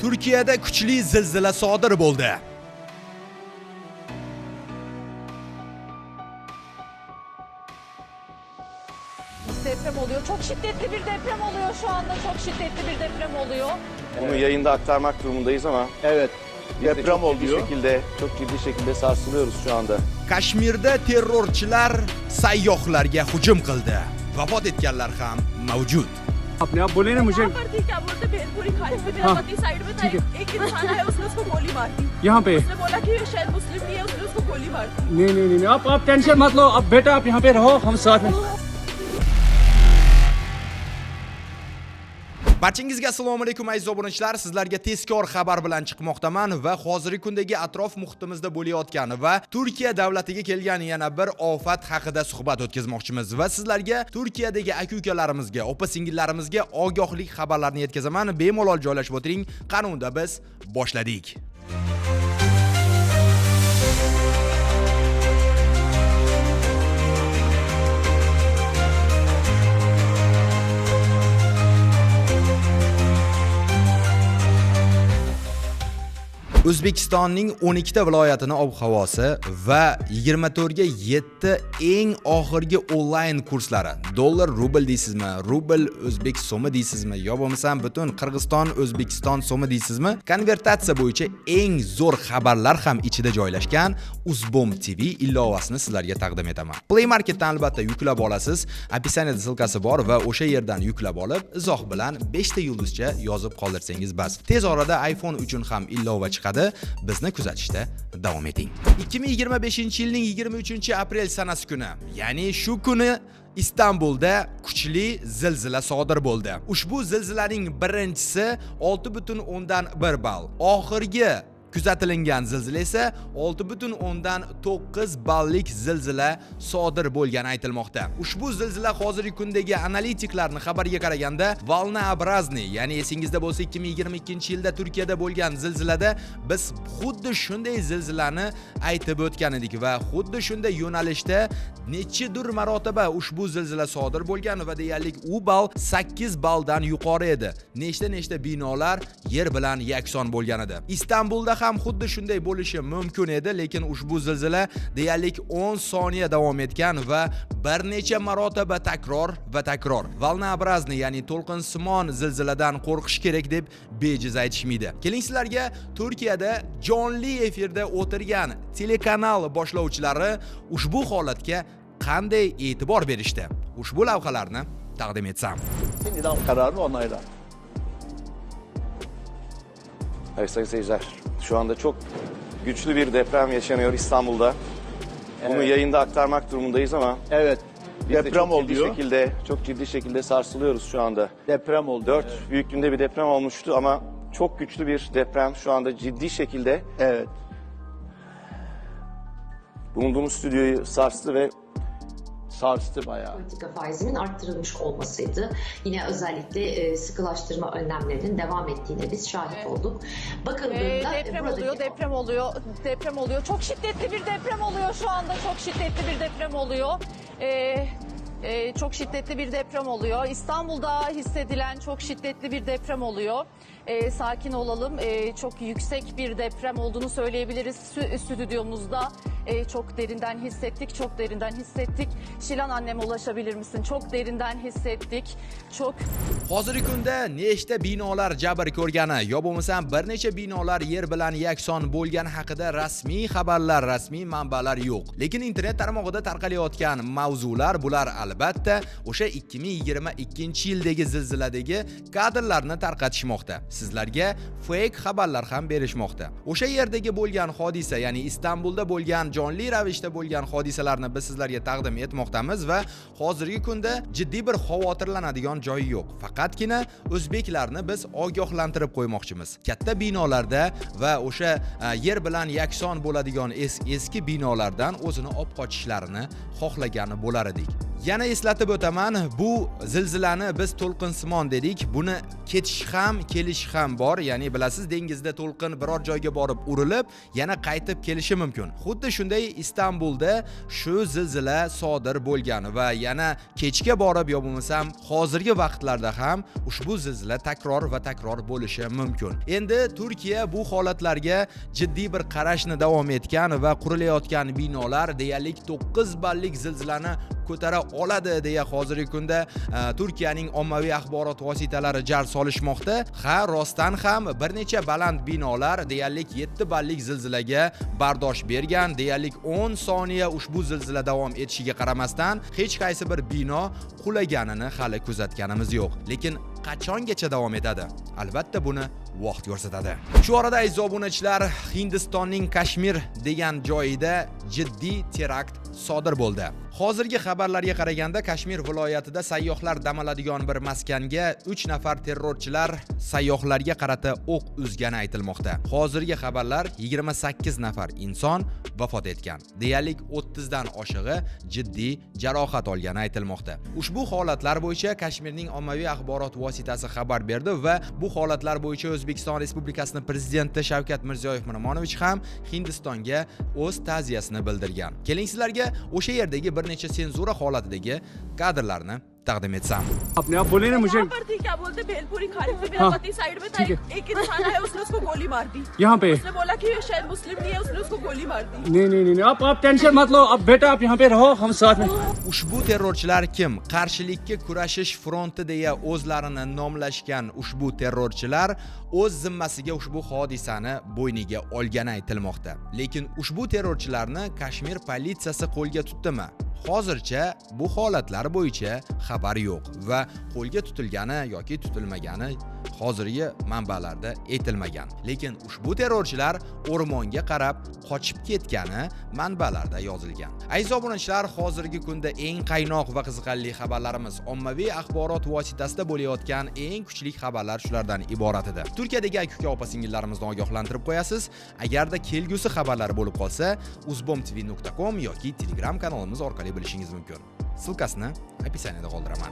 Turkiyada kuchli zilzila sodir bo'ldi. Deprem oluyor. Çok şiddetli bir deprem oluyor şu anda. Çok şiddetli bir deprem oluyor. Bunu yayında aktarmak durumundayız ama Evet. biz de Deprem oluyor. çok ciddi şekilde sarsılıyoruz şu anda. Kashmirda terrorchilar sayyohlarga hujum qildi. Vafot etganlar ham mavjud. अपने आप बोले ना मुझे यहाँ पर थी क्या बोलते भेलपुरी खाली पे मेरा हाँ, पति साइड में था ठीक है। एक इंसान आया उसने उसको गोली मार दी यहाँ पे उसने बोला कि ये शायद मुस्लिम नहीं है उसने उसको गोली मार दी नहीं आप टेंशन मत लो अब बेटा आप यहाँ पे रहो हम साथ में Barchangizga assalomu alaykum aziz obunachilar. Sizlarga tezkor xabar bilan chiqmoqdaman va hozirgi kundagi atrof muhitimizda bo'layotgan va Turkiya davlatiga kelgan yana bir ofat haqida suhbat o'tkazmoqchimiz va sizlarga Turkiyadagi aka-ukalarimizga, opa-singillarimizga ogohlik xabarlarini yetkazaman. Bemalol joylashib o'tiring. Qani unda biz boshladik. O'zbekistonning 12 ta viloyatining ob-havosi va 24 ga 7 eng oxirgi onlayn kurslari. Dollar, rubl deysizmi, rubl o'zbek so'mi deysizmi, yo bo'lmasam butun Qirg'iziston, O'zbekiston so'mi deysizmi? Konvertatsiya bo'yicha eng zo'r xabarlar ham ichida joylashgan Uzbom TV ilovasini sizlarga taqdim etaman. Play Marketdan albatta yuklab olasiz. Описаниеda silkasi bor va o'sha yerdan yuklab olib, izoh bilan 5 ta yulduzcha yozib qoldirsangiz bas. Tez orada iPhone uchun ham ilova chiqadi. Bizni kuzatishda davom eting. 2025-yilning 23-aprel sanasi kuni, ya'ni shu kuni Istanbulda kuchli zilzila sodir bo'ldi. Ushbu zilzilaning birinchisi 6.1 ball. Oxirgi kuzatilgan zilzila esa 6.9 ballik zilzila sodir bo'lgani aytilmoqda. Ushbu zilzila hozirgi kundagi analitiklarning xabariga qaraganda volnoobrazniy, ya'ni esingizda bo'lsa 2022-yilda Turkiyada bo'lgan zilzilada biz xuddi shunday zilzilani aytib o'tgan edik va xuddi shunday yo'nalishda nechidir marotaba ushbu zilzila sodir bo'lgan va deyarli u ball 8 balldan yuqori edi. Nechta binolar yer bilan yakson bo'lgan edi. Istanbulda ham xuddi shunday bo'lishi mumkin edi, lekin ushbu zilzila deyarli 10 soniya davom etgan va bir necha marotaba takror. Volnoobrazniy, ya'ni to'lqinsimon zilziladan qo'rqish kerak deb bejiz aytishmaydi. Keling sizlarga Turkiyada jonli efirda o'tirgan telekanal boshlovchilari ushbu holatga qanday e'tibor berishdi? Ushbu lavhalarni taqdim etsam. idam kararını onayla. Evet sayın seyirciler, şu anda çok güçlü bir deprem yaşanıyor İstanbul'da. Bunu Evet. yayında aktarmak durumundayız ama Evet. biz de Deprem oluyor. çok ciddi şekilde sarsılıyoruz şu anda. Deprem oldu. 4 büyüklüğünde bir deprem olmuştu ama çok güçlü bir deprem şu anda ciddi şekilde Evet. bulunduğumuz stüdyoyu sarstı ve Sarstı bayağı. Politika faizinin arttırılmış olmasıydı. Yine özellikle sıkılaştırma önlemlerinin devam ettiğine biz şahit olduk. Bakıldığında Deprem oluyor. Çok şiddetli bir deprem oluyor şu anda. Çok şiddetli bir deprem oluyor. Çok şiddetli bir deprem oluyor. İstanbul'da hissedilen çok şiddetli bir deprem oluyor. Sakin olalım. Çok yüksek bir deprem olduğunu söyleyebiliriz. Stüdyomuzda çok derinden hissettik. Şilan anneme ulaşabilir misin? Çok derinden hissettik. Çok. Hozirgi kunda nechta binolar jabr ko'rgani, yo bo'lmasam bir necha binolar yer bilan yakson bo'lgani haqida rasmiy xabarlar, rasmiy manbalar yo'q. Lekin internet tarmog'ida tarqalayotgan mavzular bular albatta o'sha 2022-yildagi zilziladagi kadrlarni tarqatishmoqda. Sizlarga fake xabarlar ham berishmoqda. O'sha yerdagi bo'lgan hodisa, ya'ni Istanbulda bo'lgan jonli ravishda bo'lgan hodisalarni biz sizlarga taqdim etmoqdamiz va hozirgi kunda jiddiy bir xavotirlanadigan joyi yo'q. Faqatgina o'zbeklarni biz ogohlantirib qo'ymoqchimiz. Katta binolarda va o'sha yer bilan yakson bo'ladigan eski binolardan o'zini olib qochishlarini xohlagani bo'lar edik. Yana eslatib o'taman, bu zilzilani biz to'lqinsimon dedik. Buni ketish ham, kelish ham bor. Ya'ni bilasiz, dengizda to'lqin biror joyga borib urilib, yana qaytib kelishi mumkin. Xuddi shunday Istanbulda shu zilzila sodir bo'lgan va yana kechga borib yo bo'lmasam hozirgi vaqtlarda ham ham ushbu zilzila takror va takror bo'lishi mumkin. Endi Turkiya bu holatlarga jiddiy bir qarashni davom etgan va qurilayotgan binolar deyarli 9 ballik zilzilani ko'tara oladi deya hozirgi kunda Turkiyaning ommaviy axborot vositalari jar solishmoqda. Ha, rostdan ham bir necha baland binolar deyarli 7 ballik zilzilaga bardosh bergan. Deyarli 10 soniya ushbu zilzila davom etishiga qaramasdan hech qaysi bir bino qulaganini hali kuzatganimiz yo'q. Lekin qachongacha davom etadi? Albatta buni vaqt ko'rsatadi. Shu orada aziz obunachilar, Hindistonning Kashmir degan joyida jiddiy terakt sodir bo'ldi. Hozirgi xabarlarga qaraganda Kashmir viloyatida sayyohlar dam oladigan bir maskanga 3 nafar terrorchilar sayyohlarga qarata o'q uzgani aytilmoqda. Hozirgi xabarlar 28 nafar inson vafot etgan. Deyarli 30 dan oshig'i jiddiy jarohat olgani aytilmoqda. Ushbu holatlar bo'yicha Kashmirning ommaviy axborot vositasi xabar berdi va bu holatlar bo'yicha O'zbekiston Respublikasining prezidenti Shavkat Mirziyoyev Miromonovich ham Hindistonga o'z ta'ziyasini bildirgan. Keling sizlarga o'sha yerdagi bir necha senzura holatidagi kadrlarni taqdim etsam. आपने आप बोले ना मुझे यहाँ पर थी, क्या बोलते भेलपुरी खाड़ी से मेरा हाँ, पति साइड में था, ठीक है। एक इंसान आया, उसने उसको गोली मार दी। यहाँ पे उसने बोला कि ये शायद मुस्लिम नहीं है, उसने उसको गोली मार दी। नहीं आप टेंशन मत लो, अब बेटा आप यहाँ पे रहो, हम साथ में Ushbu terrorchilar kim? Qarshilikka kurashish fronti deya o'zlarini nomlashgan ushbu terrorchilar o'z zimmasiga ushbu hodisani bo'yniga olgani aytilmoqda. Lekin ushbu terrorchilarni Kashmir politsiyasi qo'lga tutdimi? Hozircha bu holatlar bo'yicha xabar yo'q va qo'lga tutilgani yoki tutilmagani hozirgi manbalarda aytilmagan. Lekin ushbu terrorchilar o'rmonga qarab qochib ketgani manbalarda yozilgan. Aziz obunachilar, hozirgi kunda eng qaynoq va qiziqarli xabarlarimiz ommaviy axborot vositasida bo'layotgan eng kuchli xabarlar shulardan iborat edi. Turkiyadagi aka opa-singillarimizni ogohlantirib qo'yasiz. Agarda kelgusi xabarlar bo'lib qolsa, uzbomtv.com yoki Telegram kanalimiz orqali bilishingiz mumkin. Ссылкасini описаниеda qoldiraman.